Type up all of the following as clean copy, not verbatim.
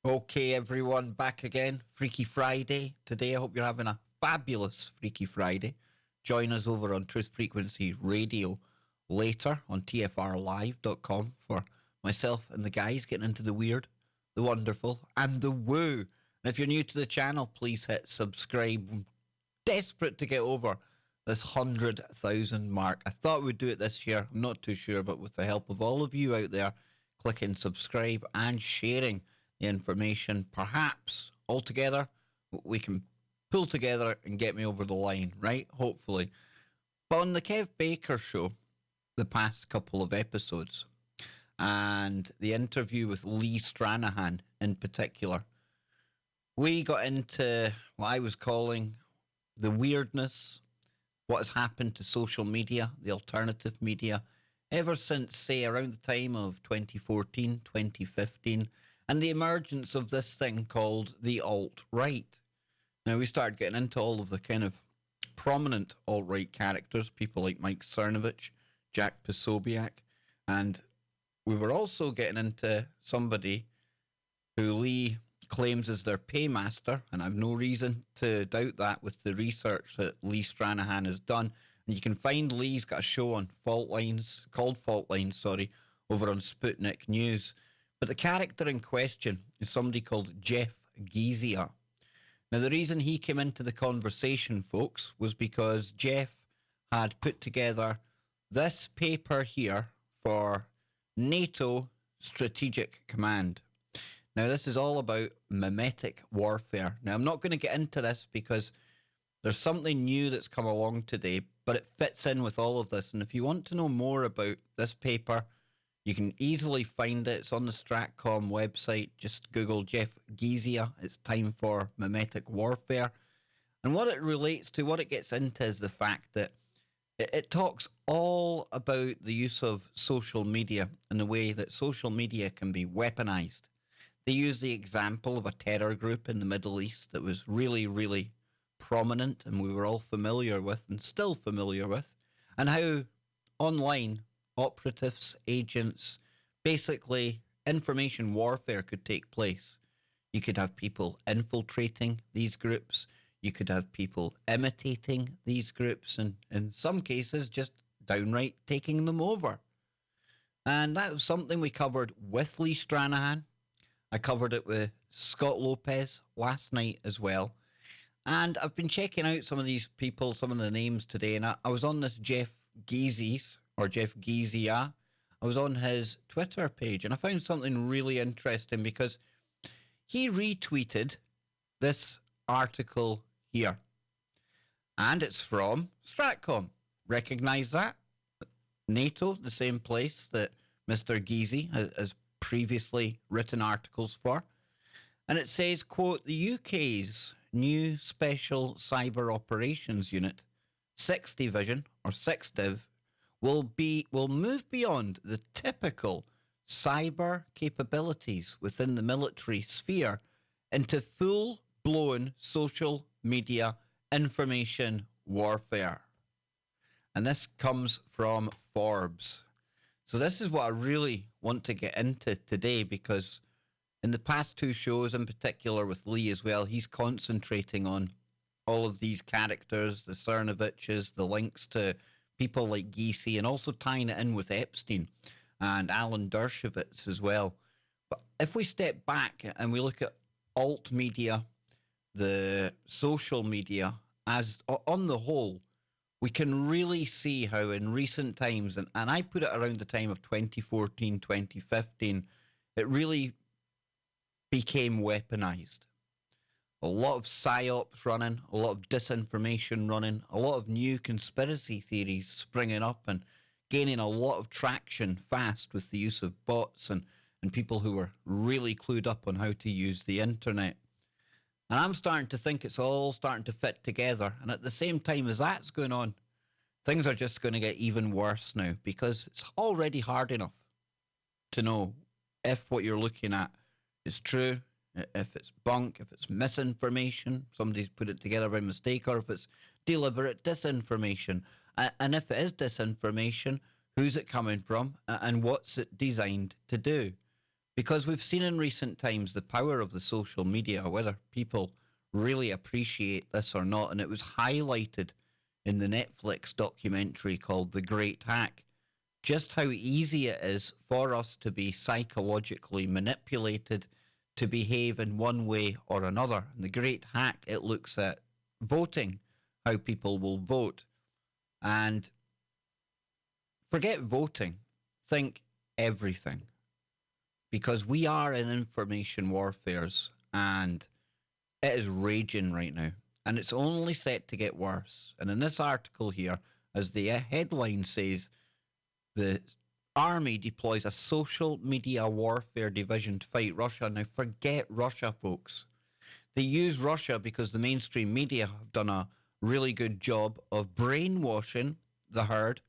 Okay, everyone, back again. Freaky Friday. Today, I hope you're having a fabulous Freaky Friday. Join us over on Truth Frequency Radio later on tfrlive.com for myself and the guys getting into the weird, the wonderful, and the woo. And if you're new to the channel, please hit subscribe. I'm desperate to get over this 100,000 mark. I thought we'd do it this year. I'm not too sure, but with the help of all of you out there, clicking subscribe and sharing the information, perhaps altogether we can pull together and get me over the line, right? Hopefully. But on the Kev Baker show, the past couple of episodes, and the interview with Lee Stranahan in particular, we got into what I was calling the weirdness, what has happened to social media, the alternative media, ever since, say, around the time of 2014, 2015, and the emergence of this thing called the alt-right. Now, we started getting into all of the kind of prominent alt-right characters, people like Mike Cernovich, Jack Posobiec, and we were also getting into somebody who Lee claims is their paymaster, and I've no reason to doubt that with the research that Lee Stranahan has done. And you can find Lee's got a show on Fault Lines, called Fault Lines, over on Sputnik News. But the character in question is somebody called Jeff Gizia. Now, the reason he came into the conversation, folks, was because Jeff had put together this paper here for NATO Strategic Command. Now, this is all about mimetic warfare. Now, I'm not going to get into this because there's something new that's come along today, but it fits in with all of this. And if you want to know more about this paper, you can easily find it. It's on the Stratcom website. Just Google Jeff Gizia. It's time for mimetic warfare. And what it relates to, what it gets into is the fact that it talks all about the use of social media and the way that social media can be weaponized. They use the example of a terror group in the Middle East that was really, really prominent and we were all familiar with and still familiar with, and how online operatives, agents, basically information warfare could take place. You could have people infiltrating these groups. You could have people imitating these groups and in some cases just downright taking them over. And that was something we covered with Lee Stranahan. I covered it with Scott Lopez last night as well. And I've been checking out some of these people, some of the names today, and I was on this Jeff Gizia. I was on his Twitter page, and I found something really interesting because he retweeted this article here. And it's from Stratcom. Recognize that? NATO, the same place that Mr. Gizia has previously written articles for. And it says, quote, the UK's new Special Cyber Operations Unit, 6th Division, or 6DIV, will move beyond the typical cyber capabilities within the military sphere into full-blown social media information warfare. And this comes from Forbes. So this is what I really want to get into today because in the past two shows, in particular with Lee as well, he's concentrating on all of these characters, the Cernoviches, the links to people like Gysi, and also tying it in with Epstein and Alan Dershowitz as well. But if we step back and we look at alt media, the social media, as on the whole, we can really see how in recent times, and I put it around the time of 2014, 2015, it really became weaponized. A lot of psyops running, a lot of disinformation running, a lot of new conspiracy theories springing up and gaining a lot of traction fast with the use of bots and people who were really clued up on how to use the internet. And I'm starting to think it's all starting to fit together. And at the same time as that's going on, things are just going to get even worse now because it's already hard enough to know if what you're looking at is true, if it's bunk, if it's misinformation, somebody's put it together by mistake, or if it's deliberate disinformation. And if it is disinformation, who's it coming from and what's it designed to do? Because we've seen in recent times the power of the social media, whether people really appreciate this or not. And it was highlighted in the Netflix documentary called The Great Hack, just how easy it is for us to be psychologically manipulated to behave in one way or another. In The Great Hack, it looks at voting, how people will vote. And forget voting, think everything. Because we are in information warfares and it is raging right now. And it's only set to get worse. And in this article here, as the headline says, the army deploys a social media warfare division to fight Russia. Now, forget Russia, folks. They use Russia because the mainstream media have done a really good job of brainwashing the herd,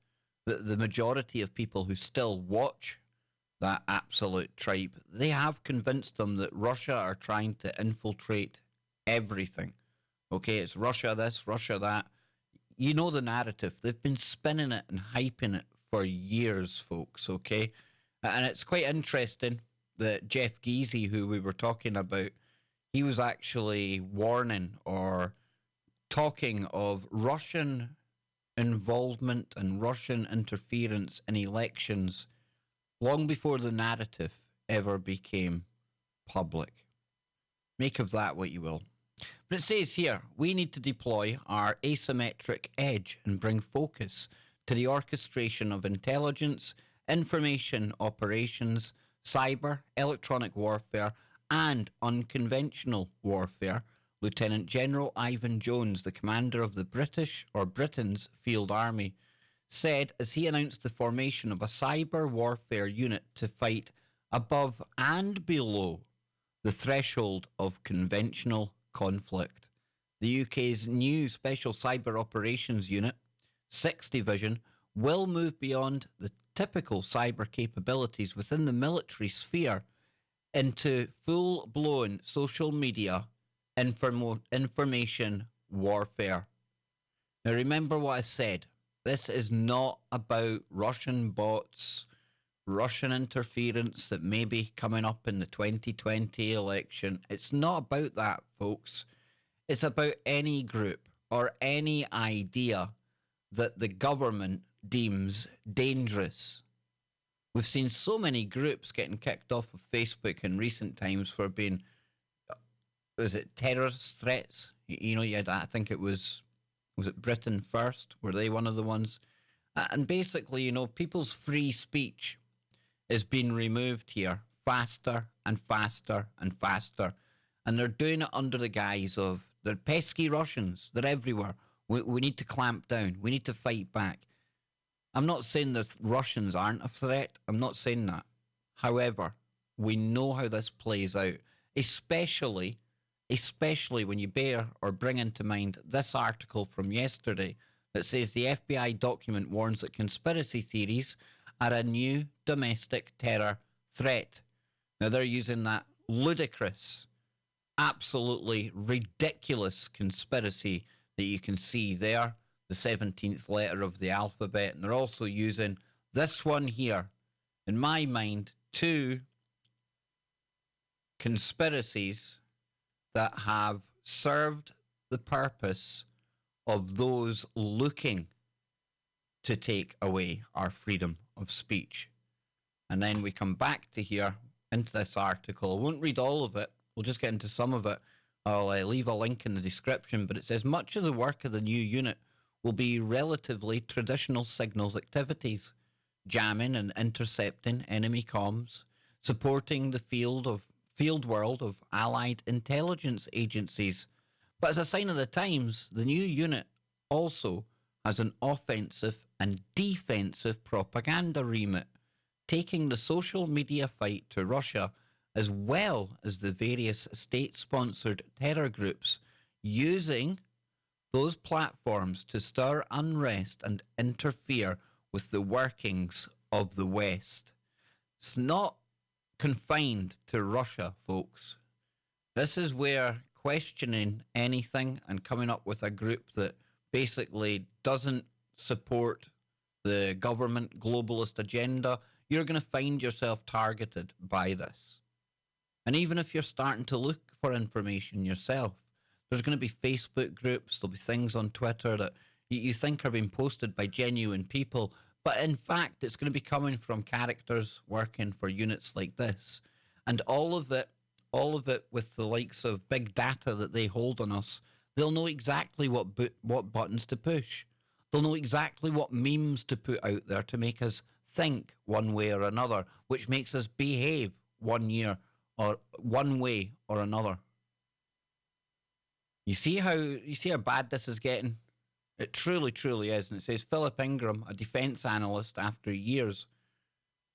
the majority of people who still watch that absolute tribe. They have convinced them that Russia are trying to infiltrate everything. Okay, it's Russia this, Russia that. You know the narrative. They've been spinning it and hyping it for years, folks, okay? And it's quite interesting that Jeff Geezy, who we were talking about, he was actually warning or talking of Russian involvement and Russian interference in elections long before the narrative ever became public. Make of that what you will. But it says here, we need to deploy our asymmetric edge and bring focus to the orchestration of intelligence, information operations, cyber, electronic warfare, and unconventional warfare, Lieutenant General Ivan Jones, the commander of the Britain's Field Army, said as he announced the formation of a cyber warfare unit to fight above and below the threshold of conventional conflict. The UK's new Special Cyber Operations Unit, 6th Division, will move beyond the typical cyber capabilities within the military sphere into full-blown social media information warfare. Now remember what I said. This is not about Russian bots, Russian interference that may be coming up in the 2020 election. It's not about that, folks. It's about any group or any idea that the government deems dangerous. We've seen so many groups getting kicked off of Facebook in recent times for being, was it terrorist threats? You know, you had, I think it was it Britain First? Were they one of the ones? And basically, you know, people's free speech is being removed here faster and faster and faster. And they're doing it under the guise of, they're pesky Russians. They're everywhere. We need to clamp down. We need to fight back. I'm not saying that Russians aren't a threat. I'm not saying that. However, we know how this plays out, especially when you bear or bring into mind this article from yesterday that says the FBI document warns that conspiracy theories are a new domestic terror threat. Now, they're using that ludicrous, absolutely ridiculous conspiracy that you can see there, the 17th letter of the alphabet, and they're also using this one here. In my mind, two conspiracies that have served the purpose of those looking to take away our freedom of speech. And then we come back to here into this article. I won't read all of it. We'll just get into some of it. I'll leave a link in the description, but it says much of the work of the new unit will be relatively traditional signals activities, jamming and intercepting enemy comms, supporting the field world of allied intelligence agencies. But as a sign of the times, the new unit also has an offensive and defensive propaganda remit, taking the social media fight to Russia as well as the various state-sponsored terror groups, using those platforms to stir unrest and interfere with the workings of the West. It's not confined to Russia, folks. This is where questioning anything and coming up with a group that basically doesn't support the government globalist agenda, you're going to find yourself targeted by this. And even if you're starting to look for information yourself, there's going to be Facebook groups, there'll be things on Twitter that you think are being posted by genuine people, but in fact, it's going to be coming from characters working for units like this. And all of it with the likes of big data that they hold on us, they'll know exactly what buttons to push. They'll know exactly what memes to put out there to make us think one way or another, which makes us behave one way or another. You see how bad this is getting? It truly, truly is. And it says Philip Ingram, a defence analyst after years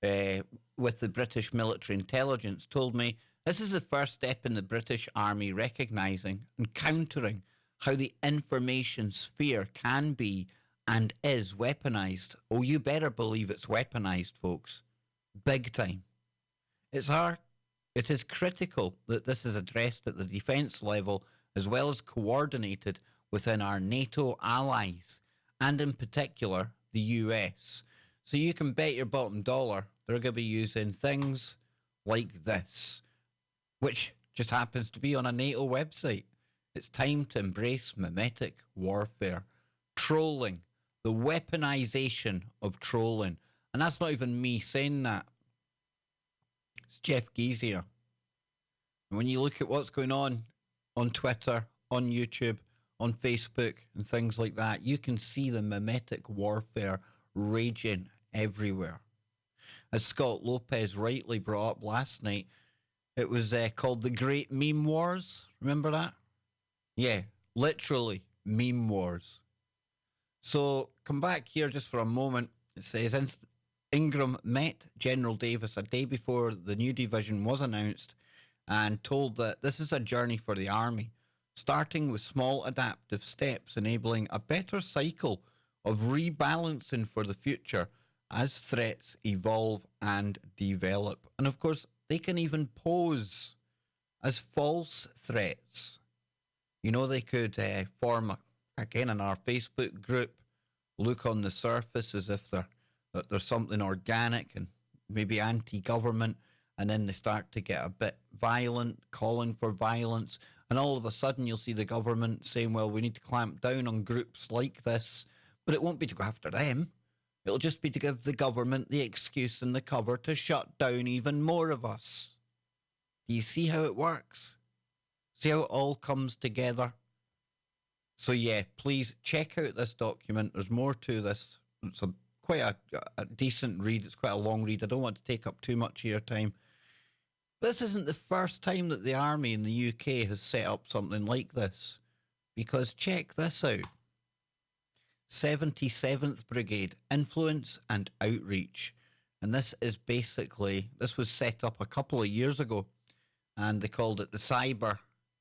with the British military intelligence, told me this is the first step in the British Army recognising and countering how the information sphere can be and is weaponised. Oh, you better believe it's weaponised, folks. Big time. It is critical that this is addressed at the defence level as well as coordinated within our NATO allies and in particular the US. So you can bet your bottom dollar they're going to be using things like this, which just happens to be on a NATO website. It's time to embrace mimetic warfare, trolling, the weaponization of trolling. And that's not even me saying that. It's Jeff Geezier. And when you look at what's going on Twitter, on YouTube, on Facebook, and things like that, you can see the mimetic warfare raging everywhere. As Scott Lopez rightly brought up last night, it was called the Great Meme Wars. Remember that? Yeah, literally, meme wars. So come back here just for a moment. It says Ingram met General Davis a day before the new division was announced and told that this is a journey for the Army, starting with small adaptive steps enabling a better cycle of rebalancing for the future as threats evolve and develop. And of course, they can even pose as false threats. You know, they could form, again, in our Facebook group, look on the surface as if there's something organic and maybe anti-government, and then they start to get a bit violent, calling for violence, and all of a sudden you'll see the government saying, well, we need to clamp down on groups like this, but it won't be to go after them. It'll just be to give the government the excuse and the cover to shut down even more of us. Do you see how it works? See how it all comes together? So yeah, please check out this document. There's more to this. It's quite a decent read. It's quite a long read. I don't want to take up too much of your time. This isn't the first time that the army in the UK has set up something like this. Because check this out. 77th Brigade, Influence and Outreach. And this was set up a couple of years ago. And they called it the Cyber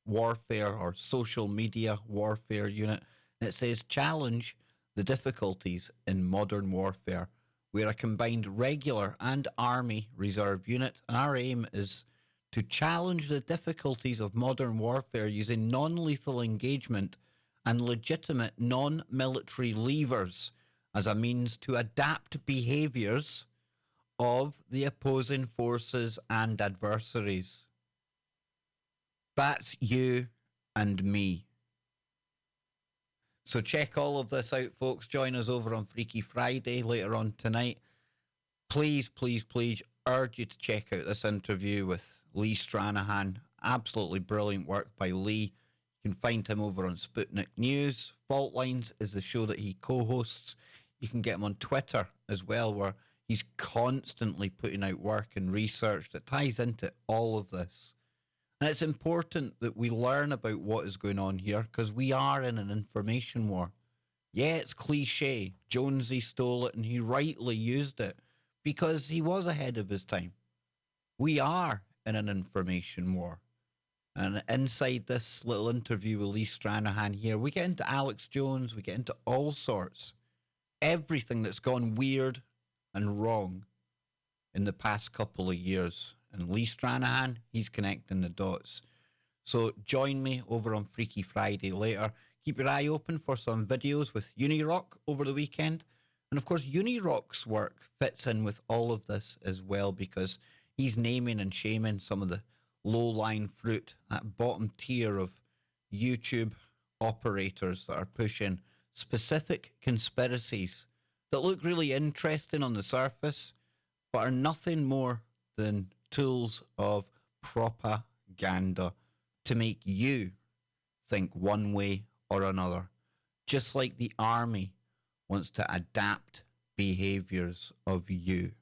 Warfare or Social Media Warfare Unit. And it says, challenge the difficulties in modern warfare. We're a combined regular and Army Reserve unit. And our aim is to challenge the difficulties of modern warfare using non-lethal engagement and legitimate non-military levers as a means to adapt behaviours of the opposing forces and adversaries. That's you and me. So check all of this out, folks. Join us over on Freaky Friday later on tonight. Please, please, please urge you to check out this interview with Lee Stranahan. Absolutely brilliant work by Lee. You can find him over on Sputnik News. Fault Lines is the show that he co-hosts. You can get him on Twitter as well, where he's constantly putting out work and research that ties into all of this. And it's important that we learn about what is going on here because we are in an information war. Yeah, it's cliche. Jonesy stole it and he rightly used it because he was ahead of his time. We are in an information war. And inside this little interview with Lee Stranahan here, we get into Alex Jones, we get into all sorts. Everything that's gone weird and wrong in the past couple of years. And Lee Stranahan, he's connecting the dots. So join me over on Freaky Friday later. Keep your eye open for some videos with Unirock over the weekend. And of course, Unirock's work fits in with all of this as well because he's naming and shaming some of the low lying fruit, that bottom tier of YouTube operators that are pushing specific conspiracies that look really interesting on the surface, but are nothing more than tools of propaganda to make you think one way or another, just like the army wants to adapt behaviors of you.